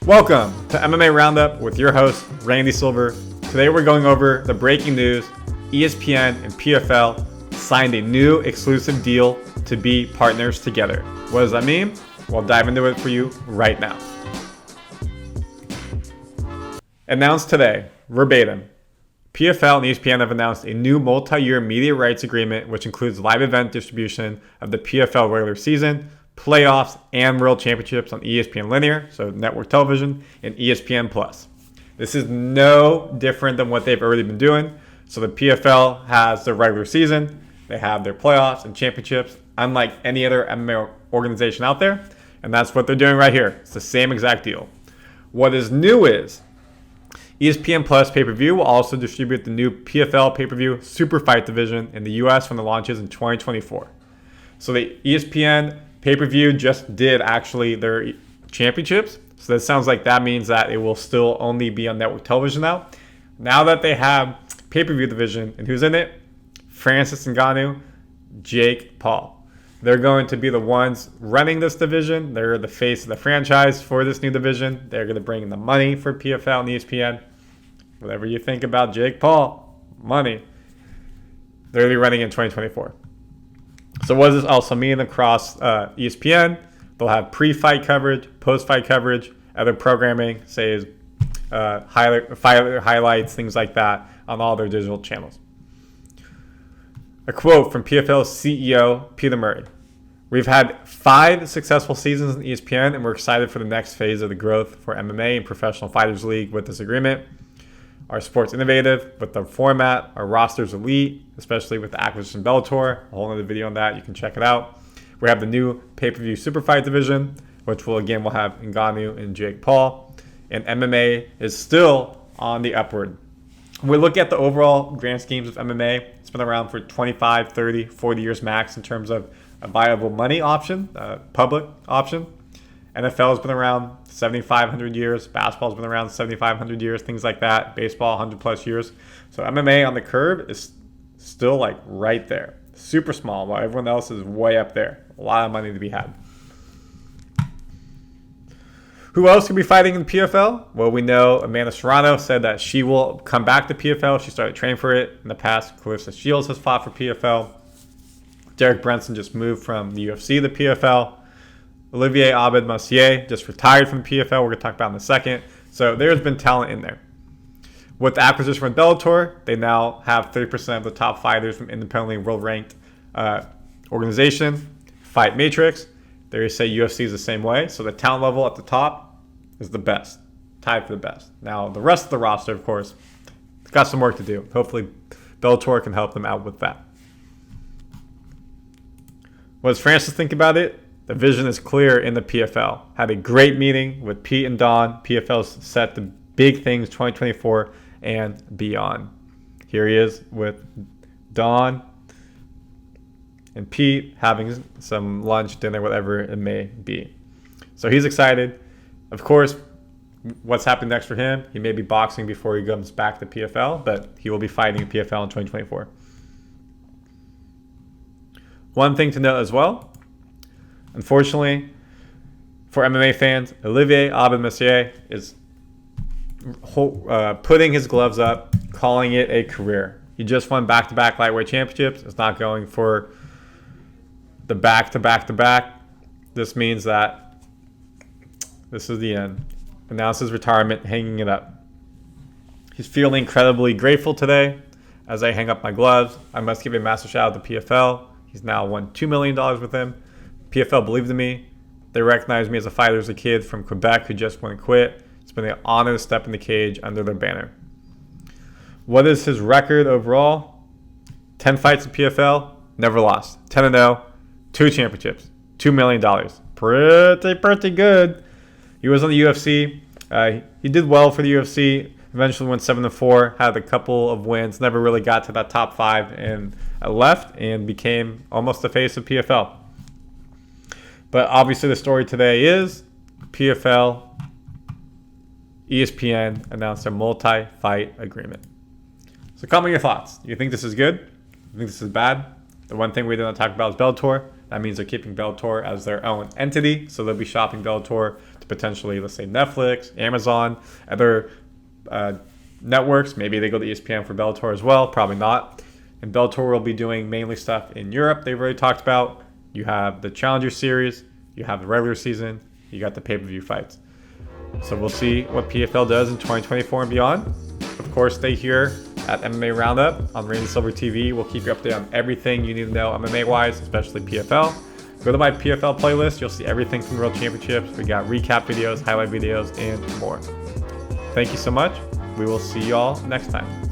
Welcome to MMA Roundup with your host, Randy Silver. Today we're going over the breaking news. ESPN and PFL signed a new exclusive deal to be partners together. What does that mean? We'll dive into it for you right now. Announced today, verbatim, PFL and ESPN have announced a new multi-year media rights agreement which includes live event distribution of the PFL regular season, playoffs, and World Championships on ESPN Linear, so network television, and ESPN Plus. This is no different than what they've already been doing. So the PFL has their regular season, they have their playoffs and championships, unlike any other MMA organization out there, and that's what they're doing right here. It's the same exact deal. What is new is ESPN Plus pay-per-view will also distribute the new PFL pay-per-view Super Fight division in the US when the launches in 2024. So the ESPN pay-per-view just did actually their championships. So that sounds like that means that it will still only be on network television now. Now that they have pay-per-view division, and who's in it? Francis Ngannou, Jake Paul. They're going to be the ones running this division. They're the face of the franchise for this new division. They're going to bring in the money for PFL and ESPN. Whatever you think about Jake Paul, money. They're going to be running in 2024. So what does this also mean across ESPN? They'll have pre-fight coverage, post-fight coverage, other programming, say highlights, things like that on all their digital channels. A quote from PFL CEO Peter Murray. We've had 5 successful seasons in ESPN, and we're excited for the next phase of the growth for MMA and Professional Fighters League with this agreement. Our sport's innovative with the format. Our roster's elite, especially with the acquisition of Bellator. A whole other video on that. You can check it out. We have the new pay-per-view Super Fight division, which will have Ignnanou and Jake Paul. And MMA is still on the upward. When we look at the overall grand schemes of MMA, it's been around for 25, 30, 40 years max in terms of a viable money option, public option. NFL has been around 7,500 years. Basketball has been around 7,500 years, things like that. Baseball, 100 plus years. So MMA on the curve is still like right there. Super small, while everyone else is way up there. A lot of money to be had. Who else could be fighting in PFL? Well, we know Amanda Serrano said that she will come back to PFL. She started training for it in the past. Clarissa Shields has fought for PFL. Derek Brunson just moved from the UFC to PFL. Olivier Abed-Messier just retired from PFL. We're going to talk about in a second. So there's been talent in there. With the acquisition from Bellator, they now have 30% of the top fighters from independently world-ranked organization, Fight Matrix. They say UFC is the same way. So the talent level at the top is the best, tied for the best. Now, the rest of the roster, of course, got some work to do. Hopefully, Bellator can help them out with that. What does Francis think about it? The vision is clear in the PFL. Had a great meeting with Pete and Don. PFL's set the big things 2024 and beyond. Here he is with Don and Pete having some lunch, dinner, whatever it may be. So he's excited. Of course, what's happening next for him? He may be boxing before he comes back to PFL, but he will be fighting in PFL in 2024. One thing to note as well, unfortunately, for MMA fans, Olivier Abed-Messier is putting his gloves up, calling it a career. He just won back-to-back lightweight championships. It's not going for the back-to-back-to-back. This means that this is the end. Announced his retirement, hanging it up. He's feeling incredibly grateful today. As I hang up my gloves, I must give a massive shout out to PFL. He's now won $2 million with him. PFL believed in me. They recognized me as a fighter as a kid from Quebec who just wouldn't quit. It's been an honor to step in the cage under their banner. What is his record overall? 10 fights in PFL, never lost. 10-0, 2 championships, $2 million. Pretty good. He was on the UFC. He did well for the UFC. Eventually went 7-4, had a couple of wins, never really got to that top 5, and left and became almost the face of PFL. But obviously the story today is PFL, ESPN announced a multi-fight agreement. So comment your thoughts. Do you think this is good? Do you think this is bad? The one thing we didn't talk about is Bellator. That means they're keeping Bellator as their own entity, so they'll be shopping Bellator to potentially, let's say, Netflix, Amazon, other networks. Maybe they go to ESPN for Bellator as well. Probably not. And Bellator will be doing mainly stuff in Europe. They've already talked about. You have the Challenger Series. You have the regular season. You got the pay-per-view fights. So we'll see what PFL does in 2024 and beyond. Of course, stay here at MMA Roundup on Rain and Silver TV. We'll keep you updated on everything you need to know MMA-wise, especially PFL. Go to my PFL playlist. You'll see everything from the World Championships. We got recap videos, highlight videos, and more. Thank you so much. We will see you all next time.